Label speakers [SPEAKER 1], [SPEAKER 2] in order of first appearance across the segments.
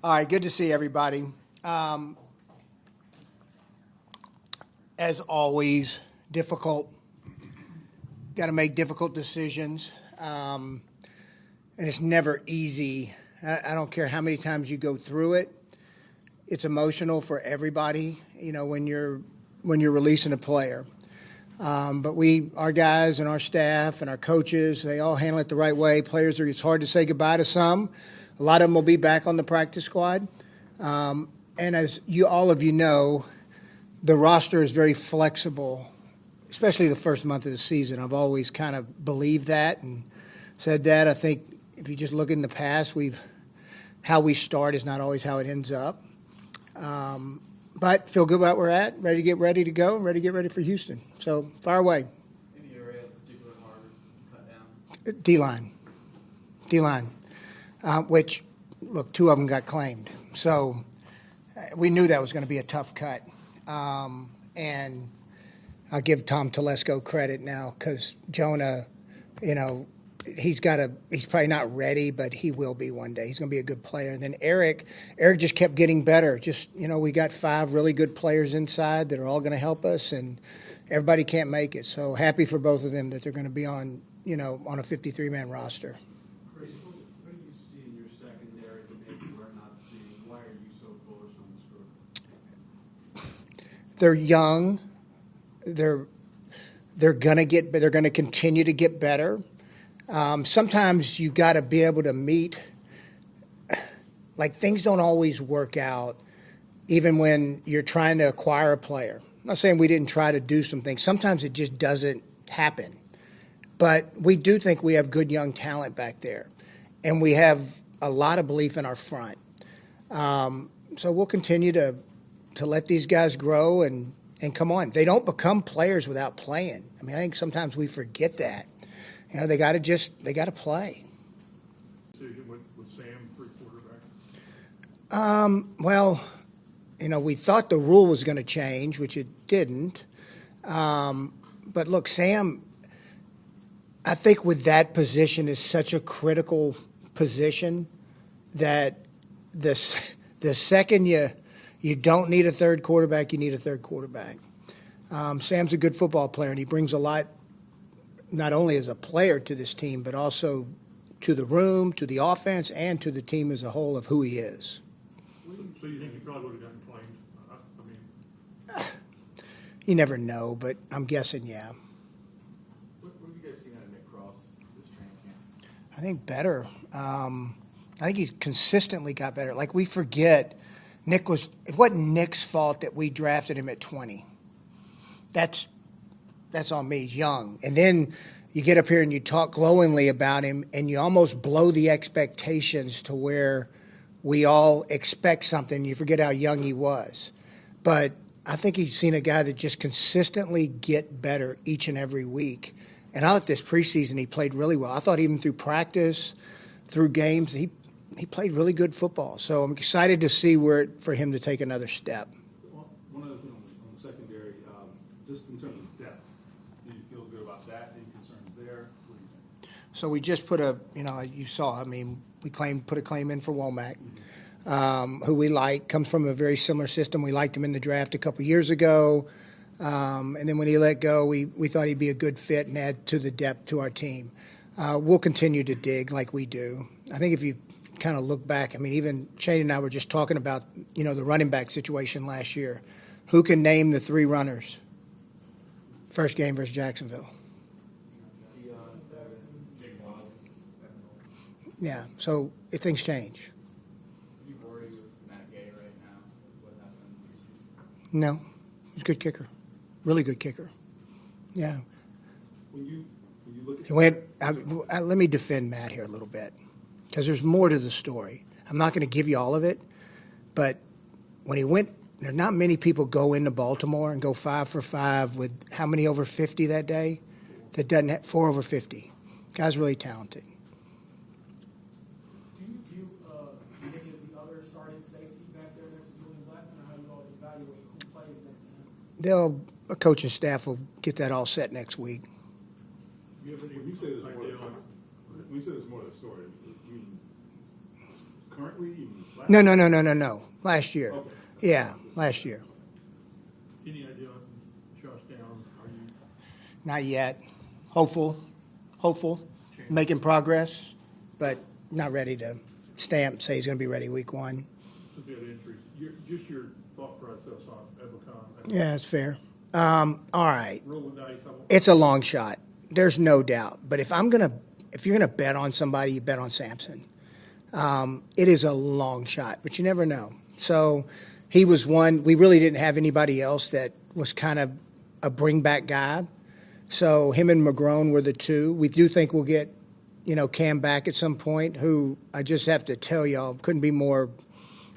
[SPEAKER 1] All right, good to see everybody. As always, difficult. Got to make difficult decisions, and it's never easy. I don't care how many times you go through it. It's emotional for everybody, when you're releasing a player. But our guys and our staff and our coaches, they all handle it the right way. It's hard to say goodbye to some. A lot of them will be back on the practice squad. And as all of you know, the roster is very flexible, especially the first month of the season. I've always kind of believed that and said that. I think if you just look in the past, how we start is not always how it ends up. But feel good about where we're at, ready to get ready to go, ready to get ready for Houston. So fire away.
[SPEAKER 2] Any area particularly hard to cut down?
[SPEAKER 1] D-line. Which, look, two of them got claimed. So we knew that was going to be a tough cut. And I'll give Tom Telesco credit now because Jonah, he's probably not ready, but he will be one day. He's going to be a good player. And then Eric just kept getting better. We got 5 really good players inside that are all going to help us, and everybody can't make it. So happy for both of them that they're going to be on a 53-man roster.
[SPEAKER 3] Chris, what do you see in your secondary that maybe we're not seeing? Why are you so bullish on this group?
[SPEAKER 1] They're young. They're going to continue to get better. Sometimes you got to be able to meet, like things don't always work out, even when you're trying to acquire a player. I'm not saying we didn't try to do some things. Sometimes it just doesn't happen. But we do think we have good young talent back there, and we have a lot of belief in our front. So we'll continue to let these guys grow and come on. They don't become players without playing. I think sometimes we forget that. They got to play.
[SPEAKER 3] Decision with Sam for quarterback?
[SPEAKER 1] Well, we thought the rule was going to change, which it didn't. But look, Sam, I think with that position is such a critical position that the second you don't need a third quarterback, you need a third quarterback. Sam's a good football player, and he brings a lot, not only as a player to this team, but also to the room, to the offense, and to the team as a whole of who he is.
[SPEAKER 3] So you think he probably would have gotten claimed?
[SPEAKER 1] You never know, but I'm guessing, yeah.
[SPEAKER 2] What have you guys seen out of Nick Cross this training camp?
[SPEAKER 1] I think better. I think he's consistently got better. Like, we forget, it wasn't Nick's fault that we drafted him at 20. That's on me. He's young. And then you get up here and you talk glowingly about him, and you almost blow the expectations to where we all expect something. You forget how young he was. But I think he's seen a guy that just consistently get better each and every week. And I thought this preseason he played really well. I thought even through practice, through games, he played really good football. So I'm excited to see for him to take another step.
[SPEAKER 3] Well, one other thing on the secondary, just in terms of depth, do you feel good about that? Any concerns there? What do you think?
[SPEAKER 1] So we just put you saw, we put a claim in for Womack, who we like, comes from a very similar system. We liked him in the draft a couple years ago. And then when he let go, we thought he'd be a good fit and add to the depth to our team. We'll continue to dig like we do. I think if you kind of look back, even Shane and I were just talking about, the running back situation last year. Who can name the 3 runners? First game versus Jacksonville. Yeah, so if things change.
[SPEAKER 2] Are you worried with Matt Gay right now? What happened?
[SPEAKER 1] No, he's a good kicker. Really good kicker. Yeah.
[SPEAKER 3] When you look at
[SPEAKER 1] He went. Let me defend Matt here a little bit because there's more to the story. I'm not going to give you all of it, but when he went, there's not many people go into Baltimore and go 5 for 5 with how many over 50 that day? That doesn't have 4 over 50. Guy's really talented.
[SPEAKER 4] Do you view any of the other starting safety back there next to Julian Blackman, or how you all evaluate who plays next to him?
[SPEAKER 1] A coaching staff will get that all set next week.
[SPEAKER 3] when you say there's more to the story, you mean
[SPEAKER 5] currently? Even last
[SPEAKER 1] No. Last year.
[SPEAKER 5] Okay.
[SPEAKER 1] Yeah, last year.
[SPEAKER 3] Any idea on Josh Downs? Are you
[SPEAKER 1] Not yet. Hopeful, making progress, but not ready to say he's going to be ready week 1.
[SPEAKER 3] severe injuries? Just your thought process on Ebukam.
[SPEAKER 1] Yeah, that's fair. All right.
[SPEAKER 3] Roll the dice. I won't-
[SPEAKER 1] It's a long shot. There's no doubt. But if you're gonna bet on somebody, you bet on Samson. It is a long shot, but you never know. So he was one. We really didn't have anybody else that was kind of a bring back guy. So him and McGrone were the two. We do think we'll get, Cam back at some point. Who I just have to tell y'all couldn't be more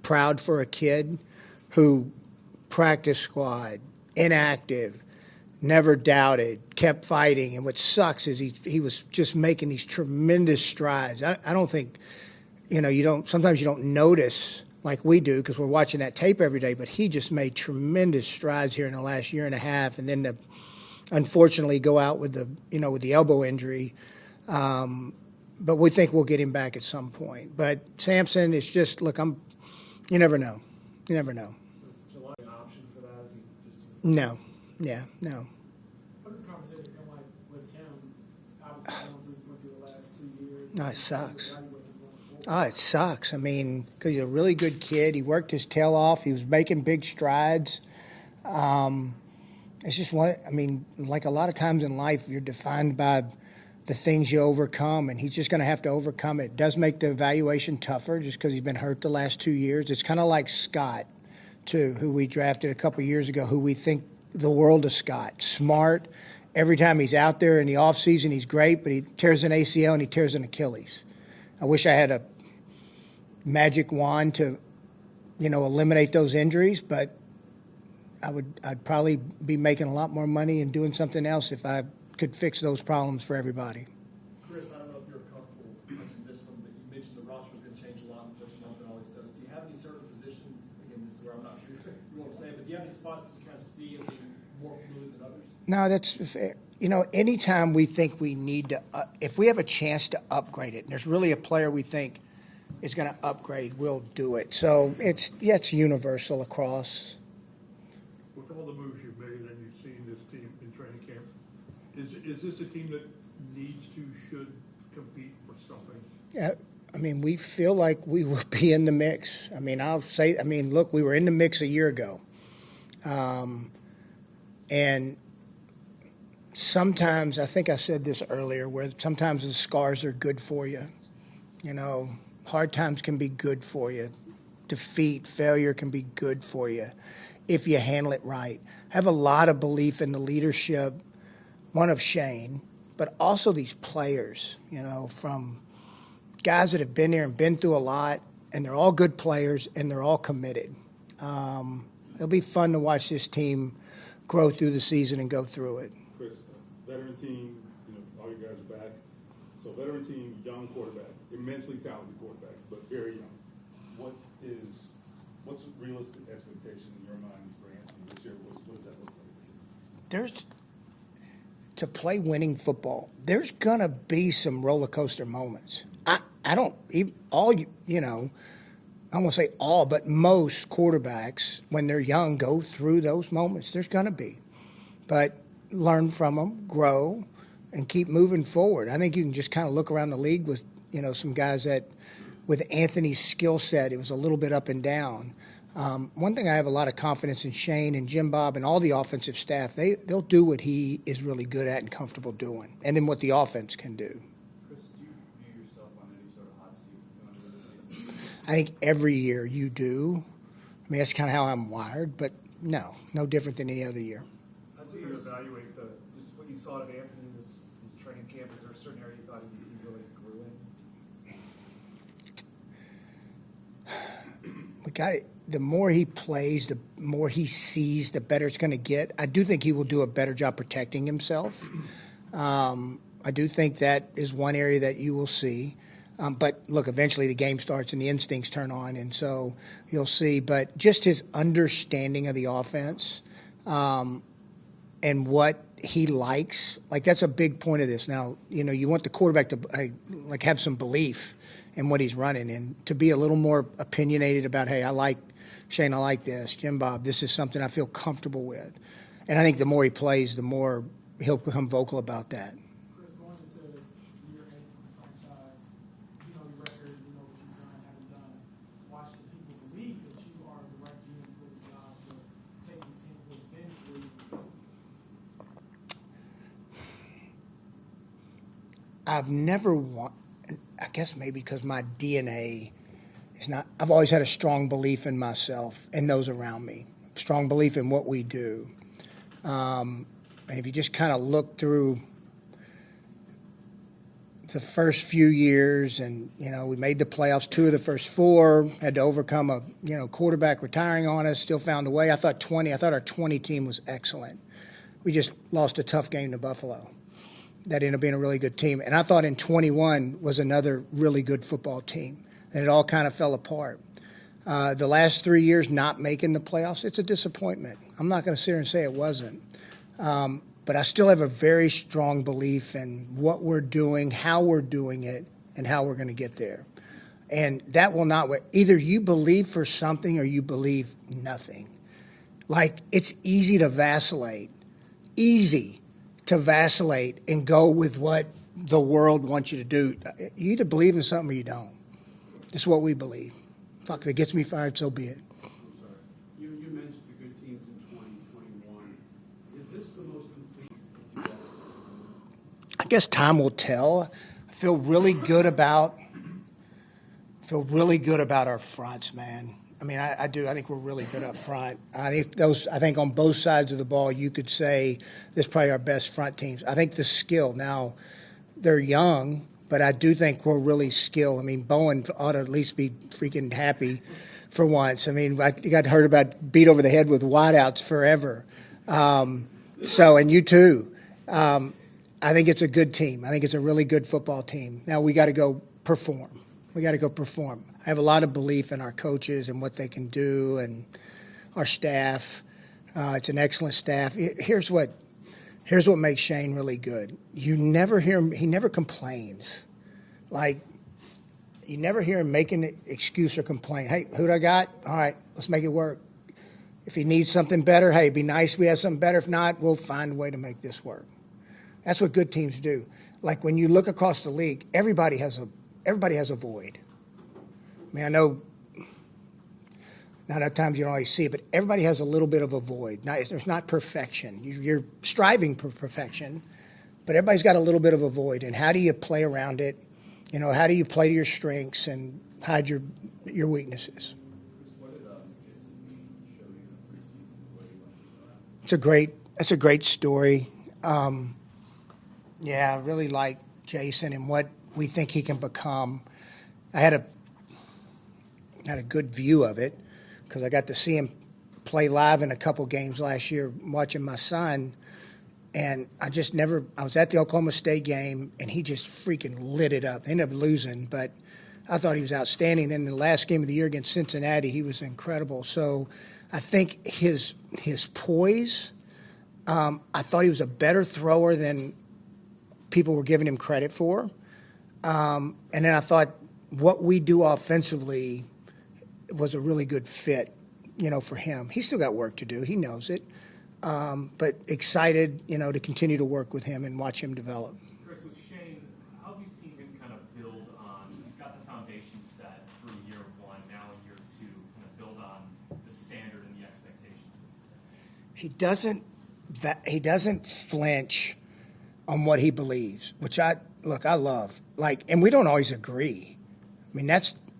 [SPEAKER 1] proud for a kid who practice squad, inactive, never doubted, kept fighting. And what sucks is he was just making these tremendous strides. I don't think, sometimes you don't notice like we do because we're watching that tape every day, but he just made tremendous strides here in the last year and a half. And then unfortunately go out with the elbow injury. But we think we'll get him back at some point. But Samson is just, look, you never know. You never know.
[SPEAKER 4] So is July an option for that? Is he just
[SPEAKER 1] No. Yeah, no.
[SPEAKER 4] what are the conversations been like with him? Obviously, went through the last 2 years.
[SPEAKER 1] No, it sucks.
[SPEAKER 4] Evaluate him going forward.
[SPEAKER 1] Oh, it sucks. I mean, because he's a really good kid. He worked his tail off. He was making big strides. It's just like a lot of times in life, you're defined by the things you overcome, and he's just going to have to overcome it. It does make the evaluation tougher just because he's been hurt the last 2 years. It's kind of like Scott, too, who we drafted a couple years ago, who we think the world of Scott. Smart. Every time he's out there in the offseason, he's great, but he tears an ACL and he tears an Achilles. I wish I had a magic wand to, eliminate those injuries, but I'd probably be making a lot more money and doing something else if I could fix those problems for everybody.
[SPEAKER 6] Chris, I don't know if you're comfortable touching this one, but you mentioned the roster is going to change a lot in the first month and always does. Do you have any certain positions, again, this is where I'm not sure you want to say, but do you have any spots that you kind of see as being more fluid than others?
[SPEAKER 1] No, that's fair. Anytime we think we need to, if we have a chance to upgrade it, and there's really a player we think is going to upgrade, we'll do it. So it's universal across.
[SPEAKER 3] With all the moves you've made and you've seen this team in training camp, is this a team that should compete for something?
[SPEAKER 1] We feel like we will be in the mix. Look, we were in the mix a year ago. And sometimes, I think I said this earlier, where sometimes the scars are good for you. Hard times can be good for you. Defeat, failure can be good for you if you handle it right. I have a lot of belief in the leadership, one of Shane, but also these players, from guys that have been there and been through a lot, and they're all good players, and they're all committed. It'll be fun to watch this team grow through the season and go through it.
[SPEAKER 5] Chris, veteran team, all you guys are back. So veteran team, young quarterback, immensely talented quarterback, but very young. What's a realistic expectation in your mind for Anthony this year? What does that look like?
[SPEAKER 1] To play winning football, there's gonna be some roller coaster moments. I don't won't say all, but most quarterbacks when they're young go through those moments. There's gonna be, but learn from them, grow, and keep moving forward. I think you can just kind of look around the league with some guys that, with Anthony's skill set, it was a little bit up and down. One thing I have a lot of confidence in Shane and Jim Bob and all the offensive staff. They'll do what he is really good at and comfortable doing, and then what the offense can do.
[SPEAKER 2] Chris, do you view yourself on any sort of hot seat going into the season?
[SPEAKER 1] I think every year you do. That's kind of how I'm wired, but no different than any other year.
[SPEAKER 6] How do you evaluate just what you saw of Anthony in this training camp? Is there a certain area you thought he really grew in?
[SPEAKER 1] We got it. The more he plays, the more he sees, the better it's going to get. I do think he will do a better job protecting himself. I do think that is one area that you will see. But look, eventually the game starts and the instincts turn on, and so you'll see. But just his understanding of the offense and what he likes, that's a big point of this. Now, you want the quarterback to have some belief and what he's running, and to be a little more opinionated about, hey, I like Shane, I like this, Jim Bob, this is something I feel comfortable with. And I think the more he plays, the more he'll become vocal about that.
[SPEAKER 4] Chris, going into year 8 for the franchise, you know your record, you know what you've done, haven't done. Watch the people believe that you are the right man for the job to take this team to the bench where you can go.
[SPEAKER 1] I've never I guess maybe because my DNA is not, I've always had a strong belief in myself and those around me, strong belief in what we do. And if you just kind of look through the first few years and, we made the playoffs 2 of the first 4, had to overcome a, quarterback retiring on us, still found a way. I thought our 20 team was excellent. We just lost a tough game to Buffalo. That ended up being a really good team. And I thought in 21 was another really good football team. And it all kind of fell apart. The last 3 years not making the playoffs, it's a disappointment. I'm not going to sit here and say it wasn't. But I still have a very strong belief in what we're doing, how we're doing it, and how we're going to get there. And that will not – either you believe for something or you believe nothing. Like, it's easy to vacillate. Easy to vacillate and go with what the world wants you to do. You either believe in something or you don't. This is what we believe. Fuck, if it gets me fired, so be it.
[SPEAKER 7] I'm sorry. You mentioned the good teams in 2021. Is this the most complete?
[SPEAKER 1] I guess time will tell. I feel really good about our fronts, man. I mean, I do. I think we're really good up front. I think on both sides of the ball, you could say this is probably our best front teams. I think the skill. Now, they're young, but I do think we're really skilled. I mean, Bowen ought to at least be freaking happy for once. I mean, I got heard about beat over the head with wideouts forever. And you too. I think it's a good team. I think it's a really good football team. Now we got to go perform. I have a lot of belief in our coaches and what they can do and our staff. It's an excellent staff. Here's what makes Shane really good. You never hear him, he never complains. Like, you never hear him making an excuse or complain. Hey, who'd I got? All right, let's make it work. If he needs something better, hey, it'd be nice if we had something better. If not, we'll find a way to make this work. That's what good teams do. Like, when you look across the league, everybody has a void. I mean, I know not at times you don't always see it, but everybody has a little bit of a void. Now, there's not perfection. You're striving for perfection, but everybody's got a little bit of a void. And how do you play around it? How do you play to your strengths and hide your weaknesses?
[SPEAKER 2] What did Jason Lee show you in the preseason? What he went through?
[SPEAKER 1] That's a great story. I really like Jason and what we think he can become. I had a good view of it because I got to see him play live in a couple games last year watching my son, and I was at the Oklahoma State game, and he just freaking lit it up. They ended up losing, but I thought he was outstanding. Then the last game of the year against Cincinnati, he was incredible. So I think his poise, I thought he was a better thrower than people were giving him credit for. And then I thought what we do offensively was a really good fit, for him. He's still got work to do. He knows it. But excited, to continue to work with him and watch him develop.
[SPEAKER 8] Chris, with Shane, how have you seen him kind of build on, he's got the foundation set through year 1, now in year 2, kind of build on the standard and the expectations that he set?
[SPEAKER 1] He doesn't flinch on what he believes, which I love. And we don't always agree. I mean,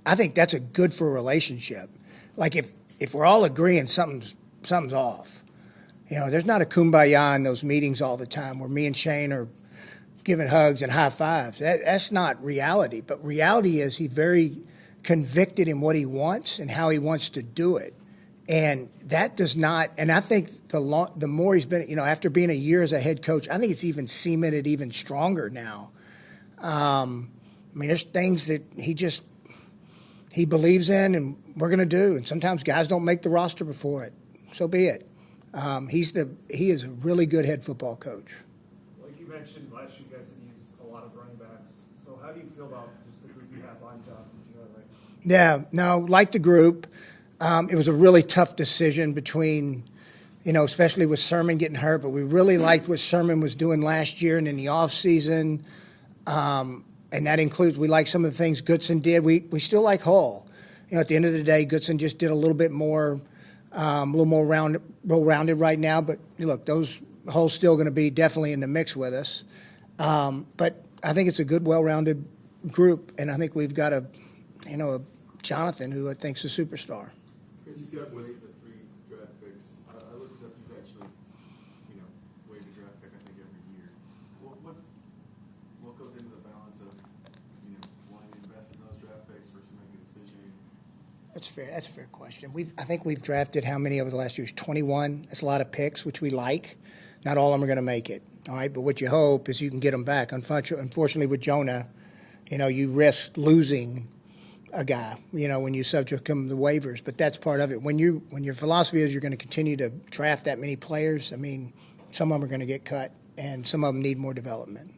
[SPEAKER 1] I think that's a good for a relationship. Like if we're all agreeing something's off. There's not a kumbaya in those meetings all the time where me and Shane are giving hugs and high fives. That's not reality. But reality is he's very convicted in what he wants and how he wants to do it. And that does not, and I think the more he's been, after being a year as a head coach, I think it's even cemented even stronger now. There's things that he believes in and we're going to do. And sometimes guys don't make the roster before it. So be it. He is a really good head football coach.
[SPEAKER 6] Like you mentioned, last year you guys have used a lot of running backs. So how do you feel about just the group you have fine job putting together right now.
[SPEAKER 1] Yeah, no, like the group. It was a really tough decision between, especially with Sermon getting hurt, but we really liked what Sermon was doing last year and in the offseason. And that includes, we like some of the things Goodson did. We still like Hall. At the end of the day, Goodson just did a little bit more, a little more well-rounded right now. But look, Hall's still going to be definitely in the mix with us. But I think it's a good, well-rounded group, and I think we've got a Jonathan who I think's a superstar.
[SPEAKER 2] Chris, you got waived the 3 draft picks. I looked up, you've actually, waived a draft pick, I think, every year. What goes into the balance of, wanting to invest in those draft picks versus making a decision?
[SPEAKER 1] That's fair. That's a fair question. I think we've drafted how many over the last years? 21. That's a lot of picks, which we like. Not all of them are going to make it. All right, but what you hope is you can get them back. Unfortunately, with Jonah, you risk losing a guy, when you subject him to waivers. But that's part of it. When your philosophy is you're going to continue to draft that many players, some of them are going to get cut, and some of them need more development.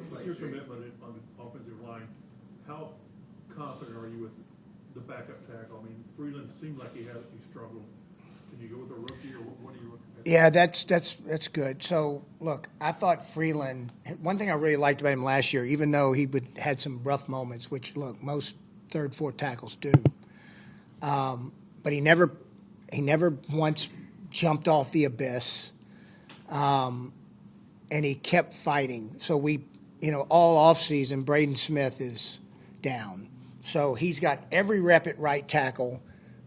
[SPEAKER 3] What's your commitment on the offensive line? How confident are you with the backup tackle? Freeland seemed like he struggled. Can you go with a rookie, or what are you looking at?
[SPEAKER 1] Yeah, that's good. So, look, I thought Freeland, one thing I really liked about him last year, even though he had some rough moments, which, look, most third, fourth tackles do, but he never once jumped off the abyss, and he kept fighting. So all offseason, Braden Smith is down. So he's got every rep at right tackle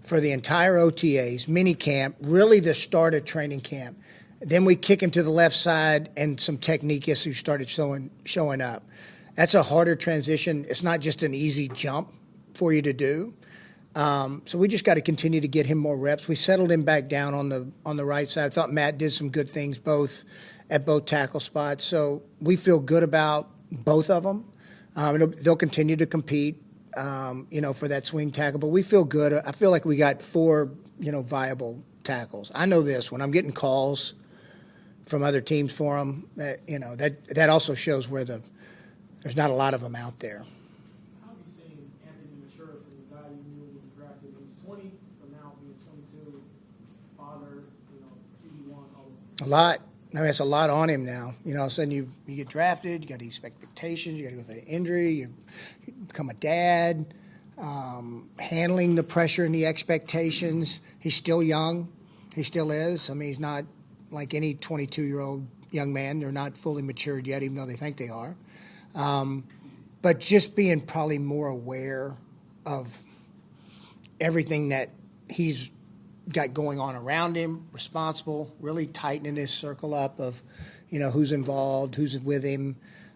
[SPEAKER 1] for the entire OTAs, mini camp, really the start of training camp. Then we kick him to the left side, and some technique issues started showing up. That's a harder transition. It's not just an easy jump for you to do. So we just got to continue to get him more reps. We settled him back down on the right side. I thought Matt did some good things at both tackle spots. So we feel good about both of them. They'll continue to compete, for that swing tackle. But we feel good. I feel like we got 4, viable tackles. I know this. When I'm getting calls from other teams for them, that also shows where there's not a lot of them out there.
[SPEAKER 4] How have you seen Anthony mature from the guy you knew when you drafted him? He was 20, but now being 22, father, QB1, all of
[SPEAKER 1] A lot. It's a lot on him now. All of a sudden you get drafted, you got these expectations, you got to go through an injury, you become a dad, handling the pressure and the expectations. He's still young. He still is. He's not like any 22-year-old young man. They're not fully matured yet, even though they think they are. But just being probably more aware of everything that he's got going on around him, responsible, really tightening his circle up of, who's involved, who's with him.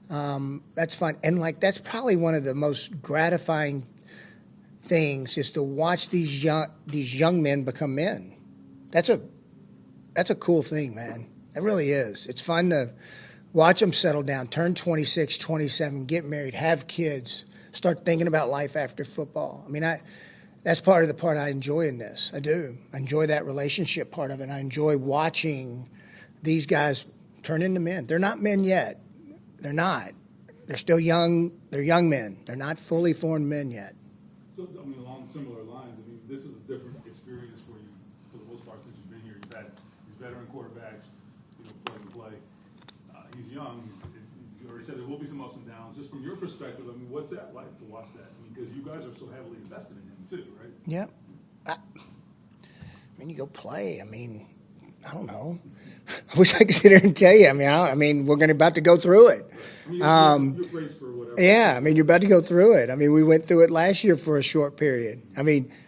[SPEAKER 1] That's fun. And, that's probably one of the most gratifying things is to watch these young men become men. That's a cool thing, man. It really is. It's fun to watch them settle down, turn 26, 27, get married, have kids, start thinking about life after football. That's part of the part I enjoy in this. I do. I enjoy that relationship part of it. I enjoy watching these guys turn into men. They're not men yet. They're not. They're still young. They're young men. They're not fully formed men yet.
[SPEAKER 5] So, along similar lines, this is a different experience for you, for the most part, since you've been here. You've had these veteran quarterbacks, plug and play. He's young. You already said there will be some ups and downs. Just from your perspective, what's that like to watch that? Because you guys are so heavily invested in him, too, right?
[SPEAKER 1] Yeah. You go play. I don't know. I wish I could sit here and tell you. We're about to go through it.
[SPEAKER 5] You're braced for whatever.
[SPEAKER 1] Yeah, you're about to go through it. We went through it last year for a short period.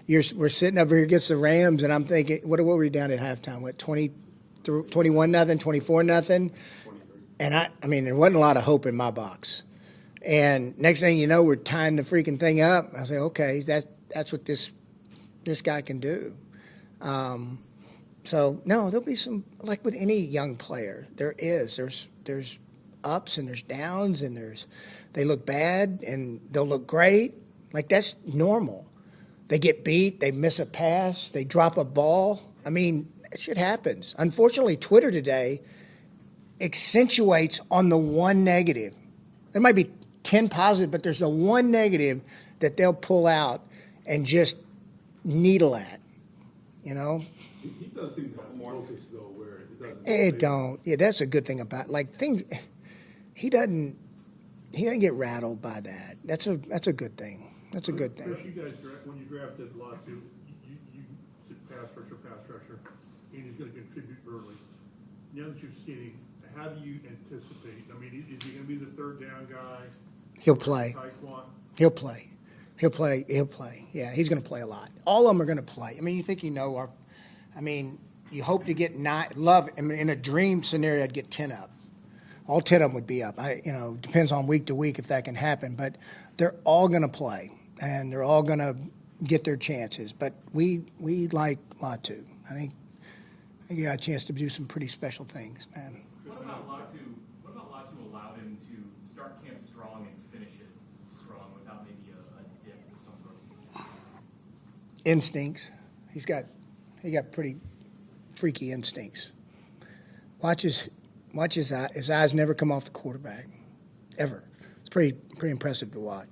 [SPEAKER 1] We're sitting up here against the Rams, and I'm thinking, what were we down at halftime? What, 21-0, 24-0? And there wasn't a lot of hope in my box. And next thing you know, we're tying the freaking thing up. I say, okay, that's what this guy can do. So no, there'll be some, like with any young player, there's ups and there's downs and they look bad and they'll look great. That's normal. They get beat, they miss a pass, they drop a ball. That shit happens. Unfortunately, Twitter today accentuates on the one negative. There might be 10 positive, but there's the one negative that they'll pull out and just needle at, you know?
[SPEAKER 5] He does seem to have focus though, where it doesn't.
[SPEAKER 1] It don't. Yeah, that's a good thing about like things. He doesn't get rattled by that. That's a good thing. That's a good
[SPEAKER 3] Chris,
[SPEAKER 1] thing.
[SPEAKER 3] you guys, when you drafted Latu, you said pass rusher, and he's going to contribute early. Now that you've seen him, how do you anticipate? I mean, is he going to be the third down guy?
[SPEAKER 1] He'll play.
[SPEAKER 3] Taekwondo?
[SPEAKER 1] He'll play. He'll play. He'll play. Yeah, he's going to play a lot. All of them are going to play. I mean, you think you hope to get 9. In a dream scenario, I'd get 10 up. All 10 of them would be up. Depends on week to week if that can happen. But they're all going to play, and they're all going to get their chances. But we like Latu. I think he got a chance to do some pretty special things, man.
[SPEAKER 8] What about Latu allowed him to start camp strong and finish it strong without maybe a dip with some rookies?
[SPEAKER 1] Instincts. He got pretty freaky instincts. Watch his his eyes never come off the quarterback, ever. It's pretty impressive to watch.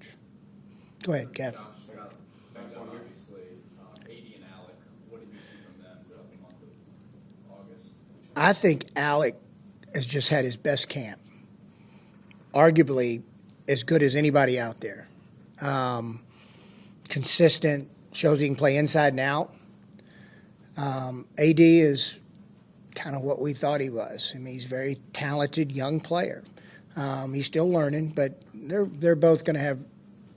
[SPEAKER 1] Go ahead, Kev.
[SPEAKER 2] Obviously, AD and Alec, what did you see from them throughout the month of August?
[SPEAKER 1] I think Alec has just had his best camp, arguably as good as anybody out there. Consistent, shows he can play inside and out. AD is kind of what we thought he was. I mean, he's a very talented young player. He's still learning, but they're both going to have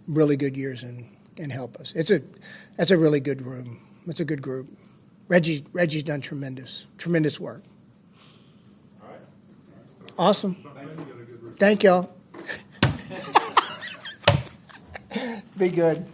[SPEAKER 1] really good years and help us. That's a really good room. It's a good group. Reggie's done tremendous work.
[SPEAKER 5] All right.
[SPEAKER 1] Awesome.
[SPEAKER 3] Thank you, got a good
[SPEAKER 1] Thank y'all. Be good.